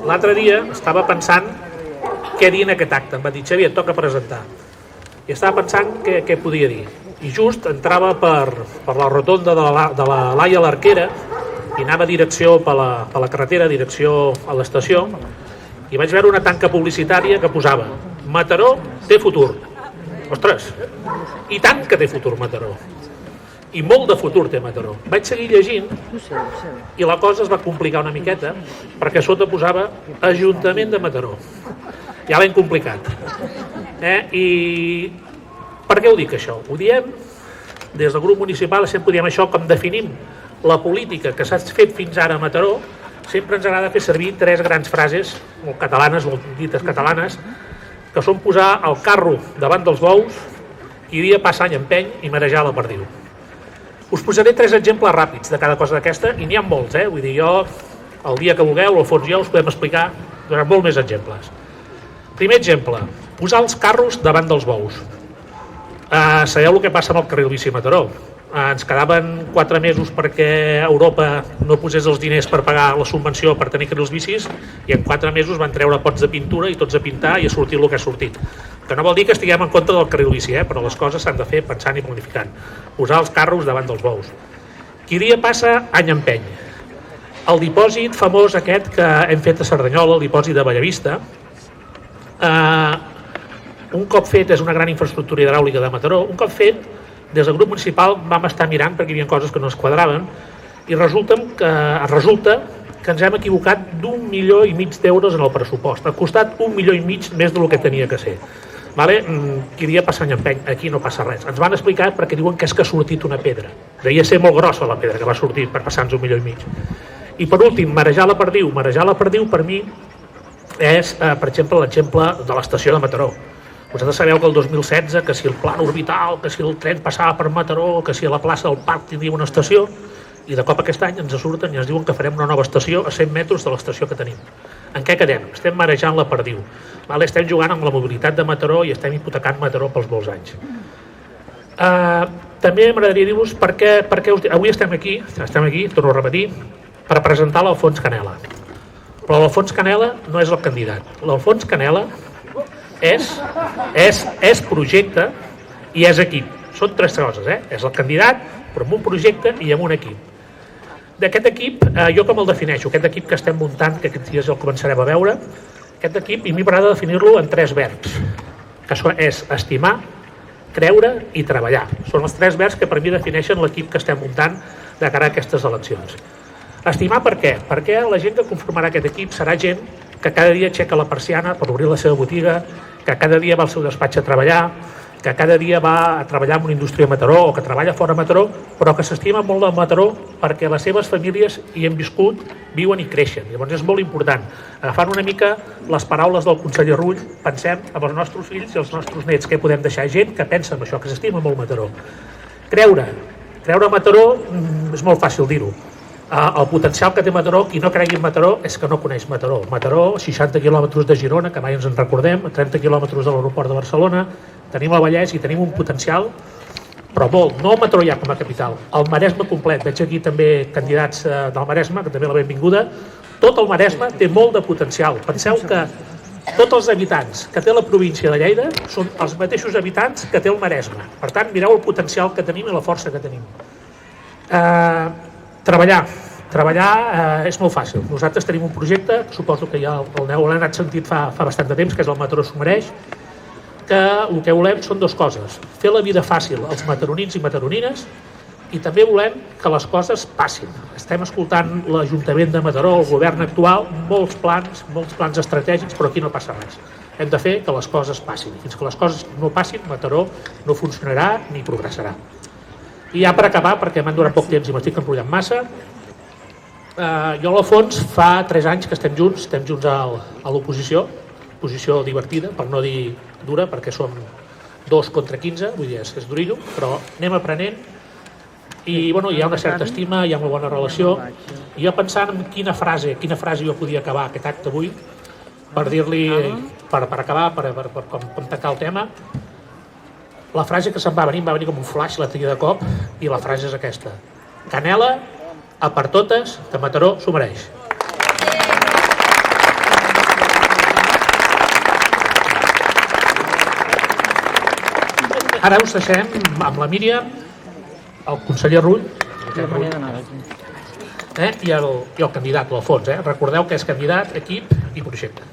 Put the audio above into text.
l'altre dia estava pensant què dir en aquest acte. Em va dir, Xavier, et toca presentar. I estava pensant què podia dir. I just entrava per la rotonda de la Laia l'Arquera i anava direcció per la carretera, direcció a l'estació, i vaig veure una tanca publicitària que posava Mataró té futur. Ostres, i tant que té futur Mataró. I molt de futur té Mataró. Vaig seguir llegint i la cosa es va complicar una miqueta perquè sota posava Ajuntament de Mataró. Ja l'hem complicat. I per què ho dic això? Ho diem des del grup municipal, sempre diem això com definim la política que s'ha fet fins ara a Mataró. Sempre ens agrada fer servir 3 grans frases, molt catalanes, molt dites catalanes, que són posar el carro davant dels bous, qui dia passa any empeny i marejar la perdiu. Us posaré 3 exemples ràpids de cada cosa d'aquesta, i n'hi ha molts, vull dir, jo, el dia que vulgueu, al fons jo, us podem explicar, donarem molt més exemples. Primer exemple, posar els carros davant dels bous. Sabeu el que passa amb el carril bici a Mataró? Ens quedaven 4 mesos perquè Europa no posés els diners per pagar la subvenció per tenir carrils bicis i en 4 mesos van treure pots de pintura i tots a pintar i ha sortit el que ha sortit. Que no vol dir que estiguem en contra del carril bici, però les coses s'han de fer pensant i planificant. Posar els carros davant dels bous. Qui dia passa, any empeny. El dipòsit famós aquest que hem fet a Cerdanyola, el dipòsit de Bellavista, un cop fet, és una gran infraestructura hidràulica de Mataró, un cop fet, des del grup municipal vam estar mirant perquè hi havia coses que no es quadraven i resulta que ens hem equivocat d'1,5 milió d'euros en el pressupost. Ha costat 1,5 milió més del que tenia que ser. Qui dia passa any empeny, aquí no passa res. Ens van explicar perquè diuen que és que ha sortit una pedra. Devia ser molt grossa la pedra que va sortir per passar-nos 1,5 milió. I per últim, marejar la perdiu. Marejar la perdiu per mi és, per exemple, l'exemple de l'estació de Mataró. Vosaltres sabeu que el 2016, que si el pla orbital, que si el tren passava per Mataró, que si a la plaça del Parc tindria una estació, i de cop aquest any ens surten i ens diuen que farem una nova estació a 100 metres de l'estació que tenim. En què quedem? Estem marejant la perdiu. Estem jugant amb la mobilitat de Mataró i estem hipotecant Mataró pels molts anys. També m'agradaria dir-vos per què avui estem aquí, torno a repetir, per presentar l'Alfons Canela. Però l'Alfons Canela no és el candidat. L'Alfons Canela és projecte i és equip. Són 3 coses, És el candidat, però amb un projecte i amb un equip. D'aquest equip, jo com el defineixo? Aquest equip que estem muntant, que aquests dies el començarem a veure, aquest equip, i m'hi m'agrada definir-lo en 3 verbs, que és estimar, creure i treballar. Són els 3 verbs que per mi defineixen l'equip que estem muntant de cara a aquestes eleccions. Estimar per què? Perquè la gent que conformarà aquest equip serà gent que cada dia aixeca la persiana per obrir la seva botiga, que cada dia va al seu despatx a treballar, que cada dia va a treballar en una indústria a Mataró o que treballa fora a Mataró, però que s'estima molt de Mataró perquè les seves famílies hi han viscut, viuen i creixen. Llavors és molt important. Agafant una mica les paraules del conseller Rull, pensem en els nostres fills i els nostres nets, què podem deixar? Gent que pensa en això, que s'estima molt Mataró. Creure a Mataró és molt fàcil dir-ho. El potencial que té Mataró, qui no cregui en Mataró és que no coneix Mataró. Mataró, 60 quilòmetres de Girona, que mai ens en recordem, 30 quilòmetres de l'aeroport de Barcelona, tenim el Vallès i tenim un potencial, però molt, no el Mataró ja com a capital, el Maresme complet. Veig aquí també candidats del Maresme, que també la benvinguda. Tot el Maresme té molt de potencial. Penseu que tots els habitants que té la província de Lleida són els mateixos habitants que té el Maresme. Per tant, mireu el potencial que tenim i la força que tenim. Treballar és molt fàcil. Nosaltres tenim un projecte, suposo que ja l'heu anat sentit fa bastant de temps, que és el Mataró s'ho mereix, que el que volem són 2 coses. Fer la vida fàcil als mataronins i mataronines i també volem que les coses passin. Estem escoltant l'Ajuntament de Mataró, el govern actual, molts plans estratègics, però aquí no passa res. Hem de fer que les coses passin. Fins que les coses no passin, Mataró no funcionarà ni progressarà. I ja per acabar, perquè m'han durat poc temps i m'estic enrotllant massa, jo a l'Alfons fa 3 anys que estem junts a l'oposició, posició divertida, per no dir dura, perquè som 2 contra 15, vull dir, és durillo, però anem aprenent i hi ha una certa estima, hi ha una bona relació. I jo pensant en quina frase jo podia acabar aquest acte avui, per dir-li, per acabar, com tancar el tema, la frase que se'm va venir com un flash, la tria de cop, i la frase és aquesta: Canela, a per totes, que Mataró s'ho mereix. Ara us deixem amb la Míriam, el conseller Rull, i el candidat, l'Alfons. Recordeu que és candidat, equip i projecte.